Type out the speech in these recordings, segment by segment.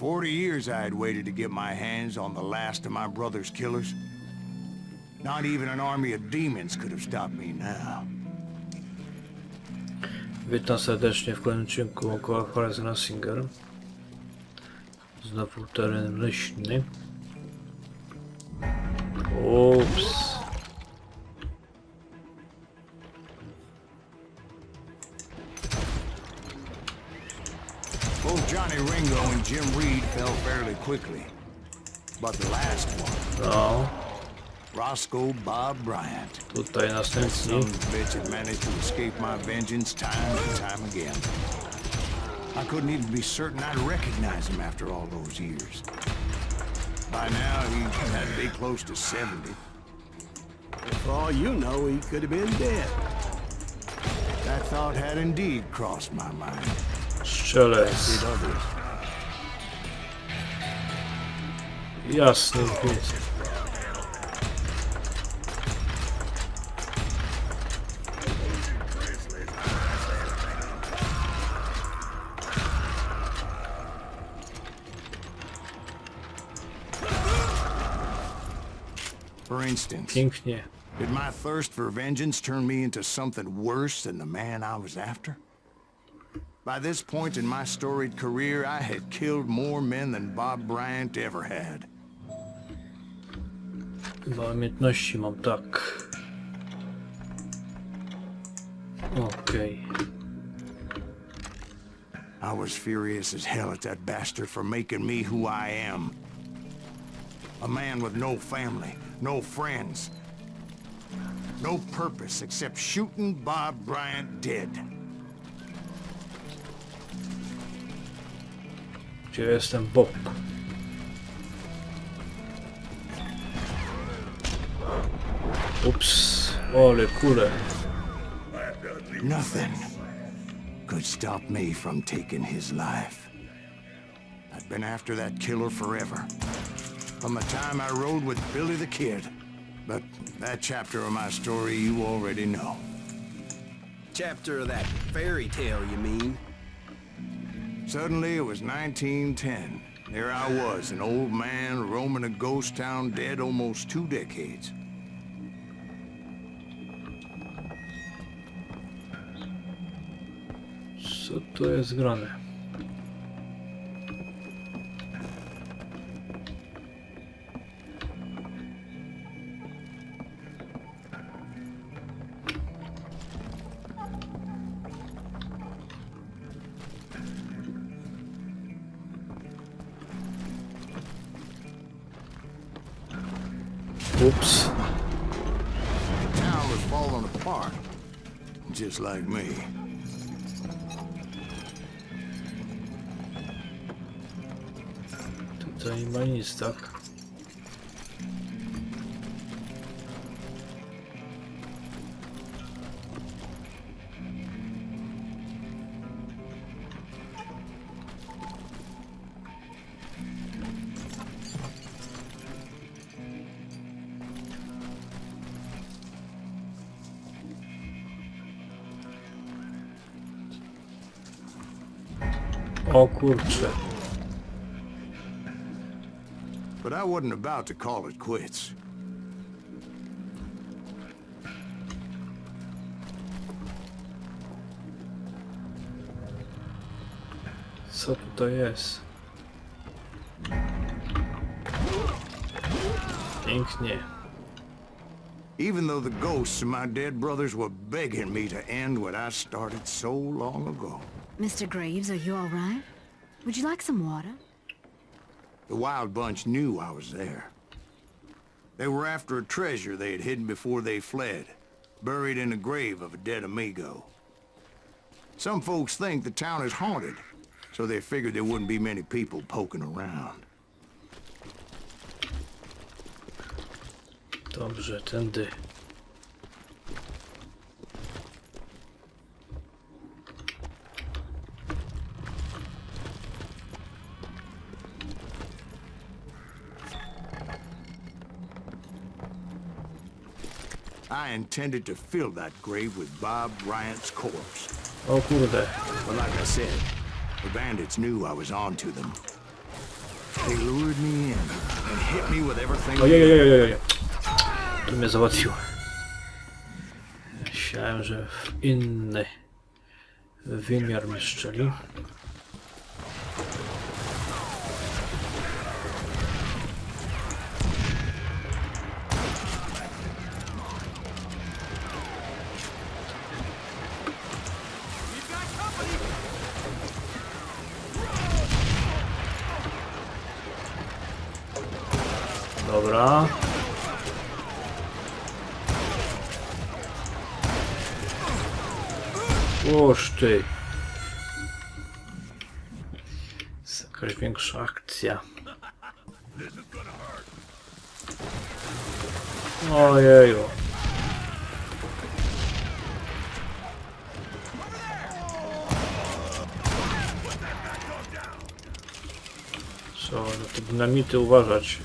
40 years I had waited to get my hands on the last of my brother's killers. Not even an army of demons could have stopped me now. Witam serdecznie w kolejnym odcinku około Juarez Gunslinger. Znowu teren leśny. Ups. Both Johnny Ringo and Jim Reed fell fairly quickly. But the last one, No. Roscoe Bob Bryant. Tutaj That następni. son of a bitch had managed to escape my vengeance time and time again. I couldn't even be certain I'd recognize him after all those years. By now, he had to be close to 70. For all you know, he could have been dead. That thought had indeed crossed my mind. Strzelec. Did others. Jasny gwód. For instance, Pięknie. did my thirst for vengeance turn me into something worse than the man I was after? By this point in my storied career, I had killed more men than Bob Bryant ever had. Chyba umiejętności mam tak. Okej. I was furious as hell at that bastard for making me who I am. A man with no family, no friends, no purpose except shooting Bob Bryant dead. Gdzie jestem Bob? Ups. Ole kule. Nothing could stop me from taking his life. I'd been after that killer forever. From the time I rode with Billy the Kid. But that chapter of my story you already know. Chapter of that fairy tale, you mean? Suddenly it was 1910. There I was, an old man roaming a ghost town dead almost 2 decades. Co to jest grane? Ups. The town was falling apart, just like me. Tutaj nie ma nic, tak? O kurczę. But I wasn't about to call it quits. Co tutaj jest? Pięknie. Even though the ghosts of my dead brothers were begging me to end what I started so long ago. Mr. Graves, are you all right? Would you like some water? The Wild Bunch knew I was there. They were after a treasure they had hidden before they fled, buried in the grave of a dead amigo. Some folks think the town is haunted, so they figured there wouldn't be many people poking around. Dobrze, tędy. I intended to fill that grave with Bob Bryant's corpse. O kurde. But like I said, the bandits knew I was on to them. They lured me in and hit me with everything. Ojej. To mnie załatwiło. Myślałem, że w inny wymiar mnie strzeli. Dobra. Oż ty. Jest jakaś większa akcja. Ojeju. Co, na te dynamity uważać.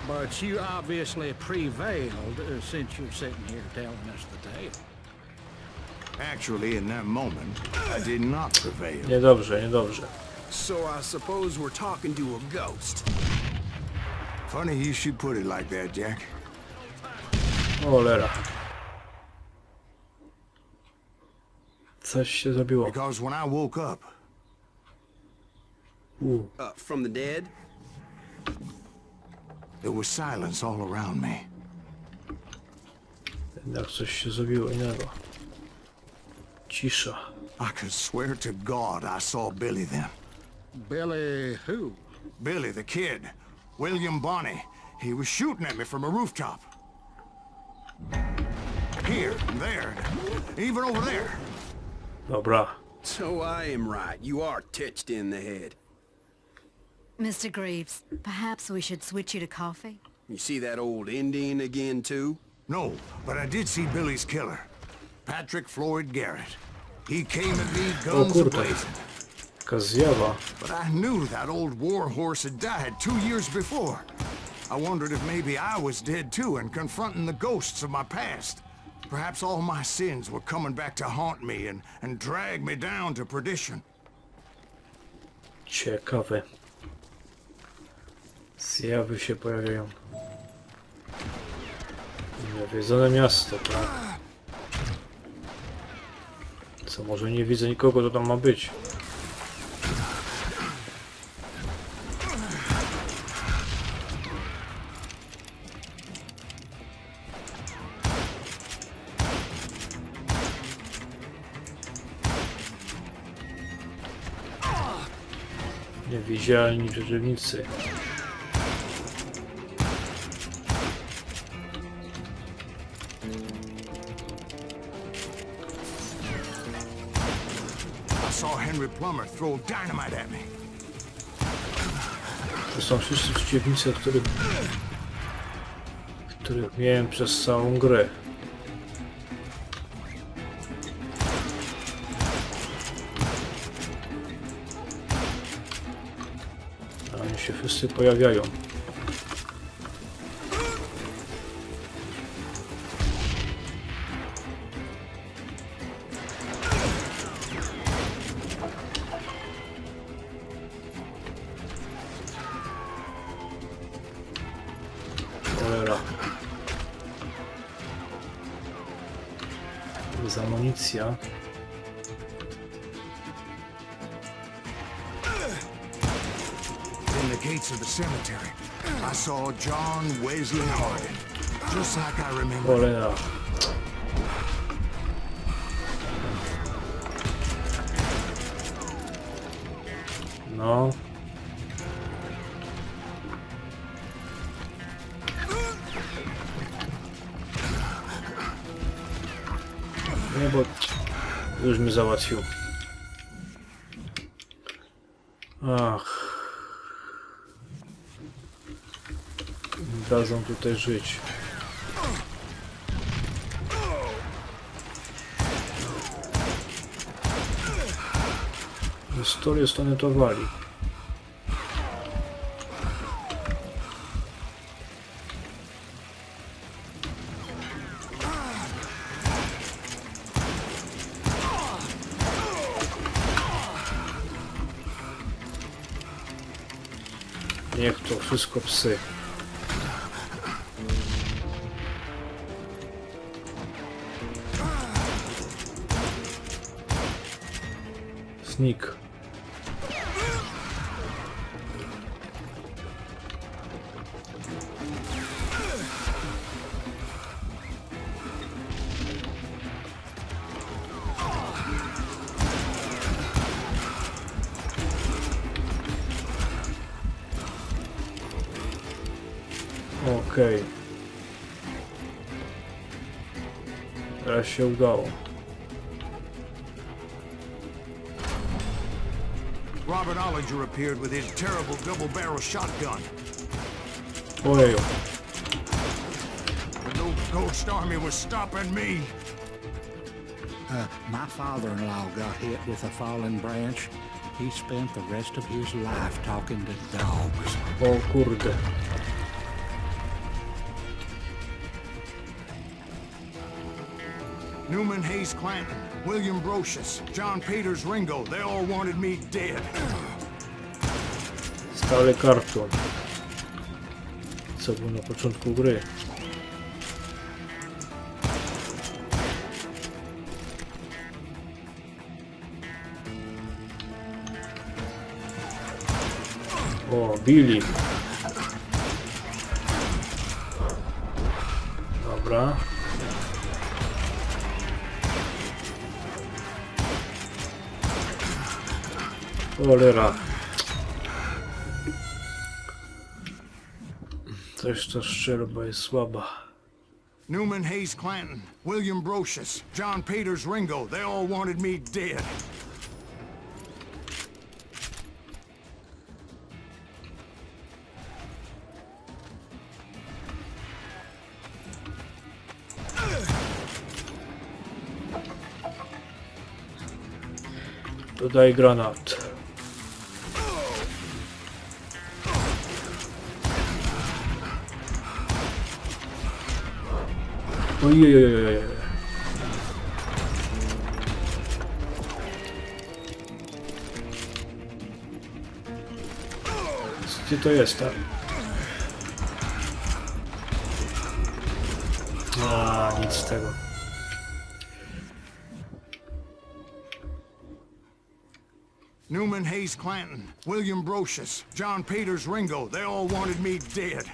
But you obviously prevailed since you're sitting here telling us the tale. Actually, in that moment, I did not prevail. Niedobrze, niedobrze. So I suppose we're talking to a ghost. Funny you should put it like that, Jack. Cholera. Coś się zrobiło. Because when I woke up, From the dead? there was silence all around me. Jednak coś się zrobiło innego. Cisza. I could swear to God I saw Billy then. Billy who? Billy, the kid. William Bonney. He was shooting at me from a rooftop. Here, there, even over there. Dobra. So I am right. You are titched in the head. Mr. Greaves, perhaps we should switch you to coffee? You see that old Indian again, too? No, but I did see Billy's killer. Patrick Floyd Garrett. He came at me guns kurde. a-blazing. Taka zjawa. But I knew that old war horse had died 2 years before. I wondered if maybe I was dead too and confronting the ghosts of my past. Perhaps all my sins were coming back to haunt me and drag me down to perdition. Ciekawe. Zjawy się pojawiają. Nawiedzone miasto, tak? Co, może nie widzę nikogo, co tam ma być? Niewidzialni przeciwnicy. I saw Henry Plummer throw dynamite at me. To są wszyscy przeciwnicy, których miałem przez całą grę. A oni się wszyscy pojawiają. Cholera. To jest amunicja. In the gates of the cemetery, I saw John Wesley Hardin, just like I remember. Cholera. No. Nie, bo już mnie załatwił. Ach. Dadzą tutaj żyć. Historię stanetowali. Niech to wszystko psy. Sneak. Okej. Teraz się udało. Robert Ollinger appeared with his terrible double-barrel shotgun. Ojeju. But no ghost army was stopping me. My father-in-law got hit with a fallen branch. He spent the rest of his life talking to dogs. O kurde. Newman Hayes Clanton, William Brocious, John Peters Ringo, they all wanted me dead. Stary karton. Co było na początku gry. O, Billy. Dobra. Cholera. Też ta strzelba jest słaba. Newman Hayes Clanton, William Brocious, John Peters Ringo, they all wanted me dead. Dodaj granat. Ojej. Gdzie to jest, tak? A, nic z tego. Newman Hayes Clanton, William Brocious, John Peters Ringo, they all wanted me dead.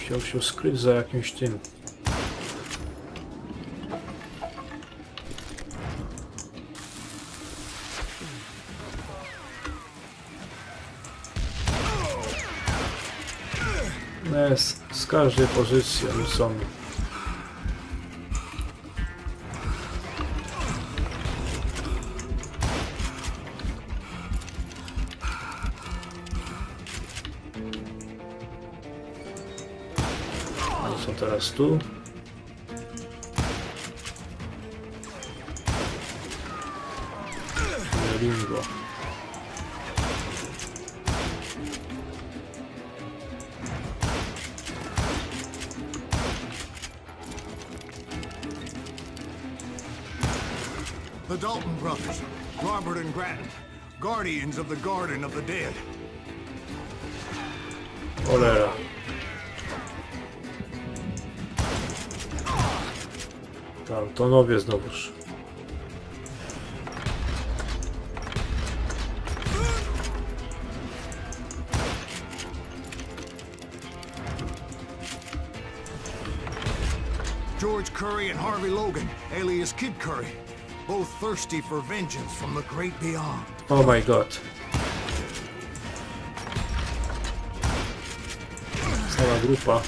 Musiał się skryć za jakimś tym. Z każdej pozycji oni są. Oni są teraz tu. Ringo. The Dalton brothers, Robert and Grattan, guardians of the Garden of the Dead. Cholera. Daltonowie znowuż. George Curry and Harvey Logan, alias Kid Curry, both thirsty for vengeance from the great beyond. Oh my god. Cała grupa.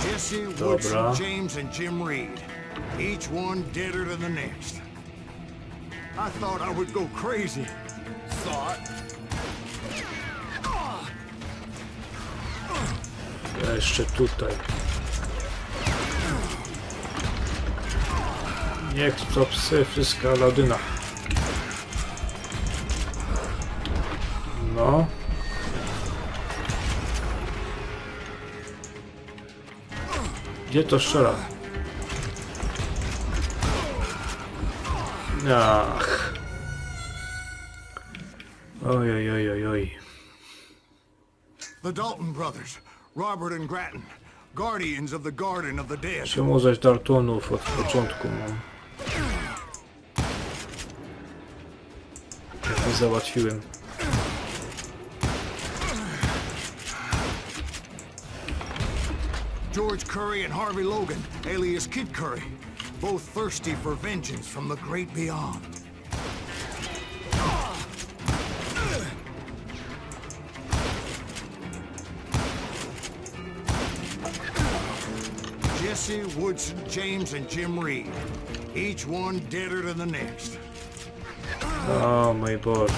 Jesse, Woodson, James, and Jim Reed. Each one deader than the next. I thought I would go crazy. Ja jeszcze tutaj. Niech to psy, wszystko Aladyna. No. Gdzie to strzela? Ach. Oj, oj, oj, oj, oj. The Dalton brothers, Robert and Grattan, guardians of the Garden of the Dead. Czemu zaś Daltonów od początku mam? Jak nie załatwiłem. George Curry and Harvey Logan, alias Kid Curry, both thirsty for vengeance from the great beyond. Jesse, Woodson, James, and Jim Reed. Each one deader than the next. O mój Boże.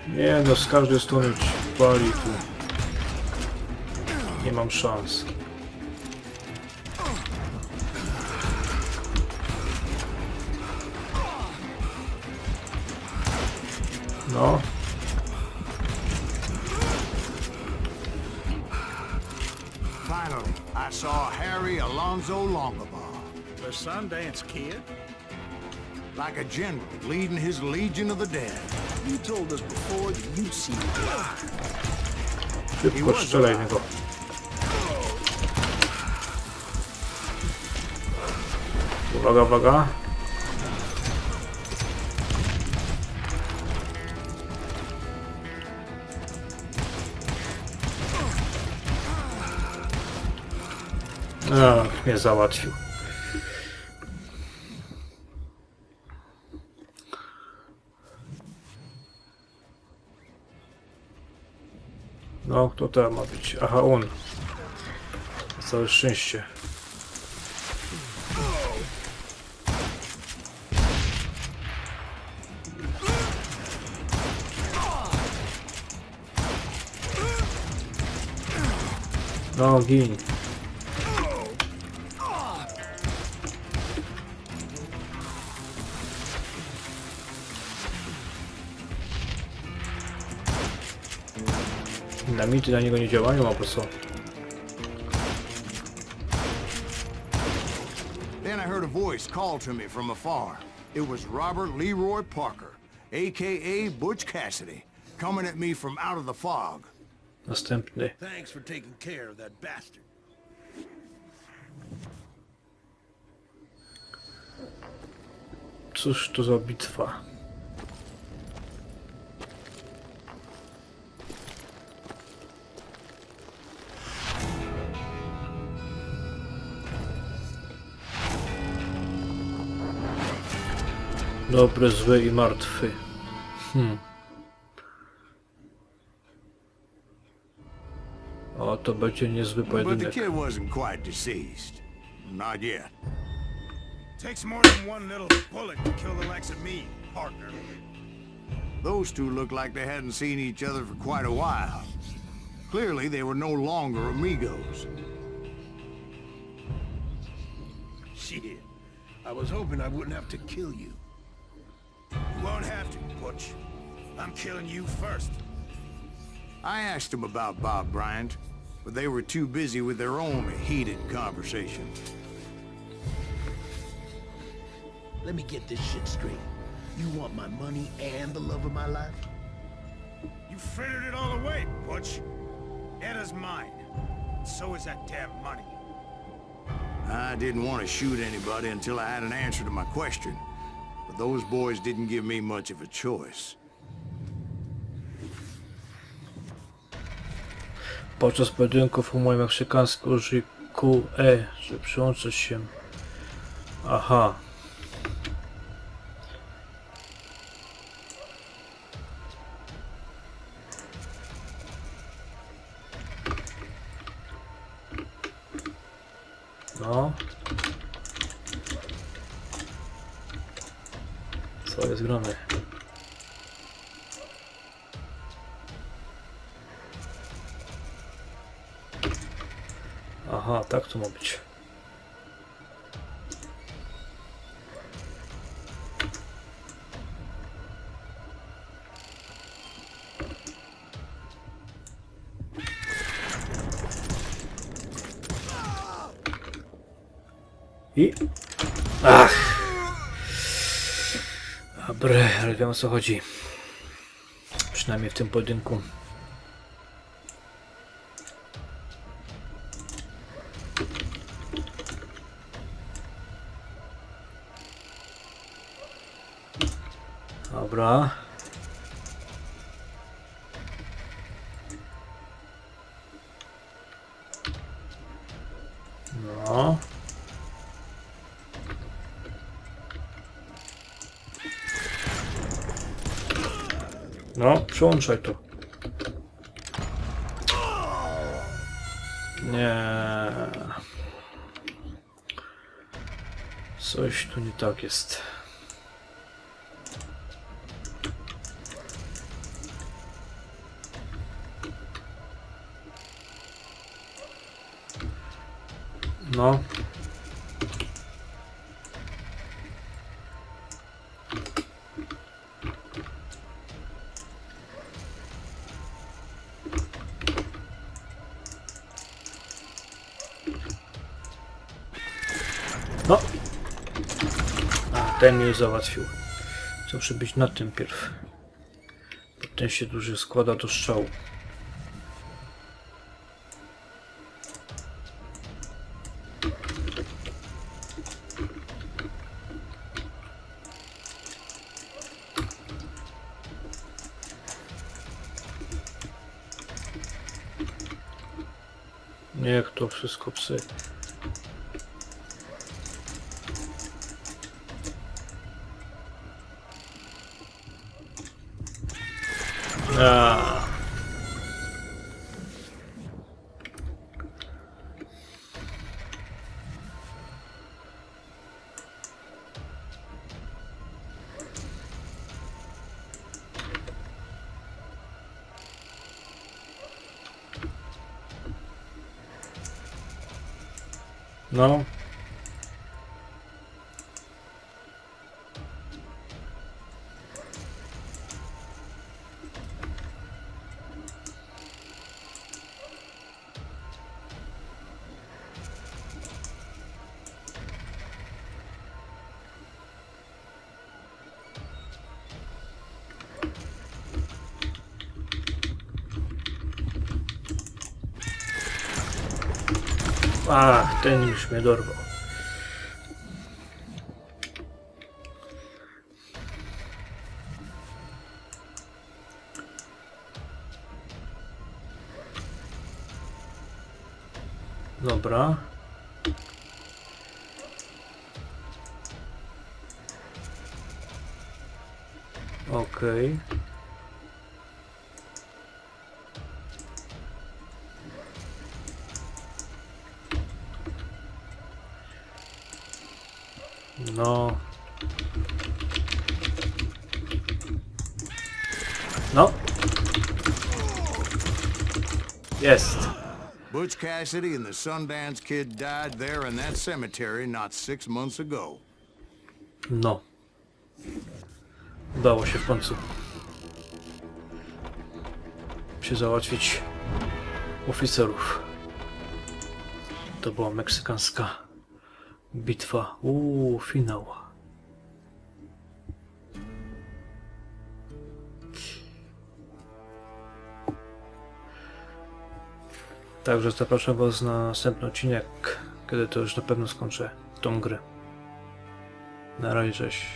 Nie no, z każdej strony pali tu. Nie mam szans. No. Finally, I saw Harry Alonzo Longabaugh. The Sundance Kid? Like a general leading his legion of the dead. You told us before that you'd seen him alive. Szybko strzelaj niego. Uwaga, uwaga. Ach, mnie załatwił. No, kto to ma być? Aha, on. Całe szczęście. No, gin. Dynamity na niego nie działają, a po co? Then I heard a voice call to me from afar. It was Robert Leroy Parker, a.k.a. Butch Cassidy, coming at me from out of the fog. Następny. Thanks for taking care of that bastard. Cóż to za bitwa? Dobry, zły i martwy. O, to będzie niezły But the pojedynek. kid wasn't quite deceased. Not yet. Takes more than one little bullet to kill the likes of me, partner. Those two looked like they hadn't seen each other for quite a while. Clearly, they were no longer amigos. Shit. I was hoping I wouldn't have to kill you. You won't have to, Butch. I'm killing you first. I asked them about Bob Bryant, but they were too busy with their own heated conversation. Let me get this shit straight. You want my money and the love of my life? You frittered it all away, Butch. Eda's mine. So is that damn money. I didn't want to shoot anybody until I had an answer to my question, but those boys didn't give me much of a choice. Podczas pojedynków umój meksykański użyj QE, żeby przyłączyć się. Aha. No. Co jest grane? Aha, tak to ma być. I... Ach! Dobra, ale wiem, o co chodzi. Przynajmniej w tym pojedynku. Dobra. No. No, przyłączaj to. Nie. Coś tu nie tak jest. No. No. A, ten mnie załatwił. Co muszę być na tym pierw. Ten się duży składa do strzału. Niech to wszystko psy. No. Ach, ten już mnie dorwał. Dobra. Okej. No. No. Jest. Butch Cassidy and the Sundance Kid died there in that cemetery not 6 months ago. No. Udało się w końcu się załatwić oficerów. To była meksykańska bitwa. Finał. Także zapraszam Was na następny odcinek, kiedy to już na pewno skończę tą grę. Na razie, cześć.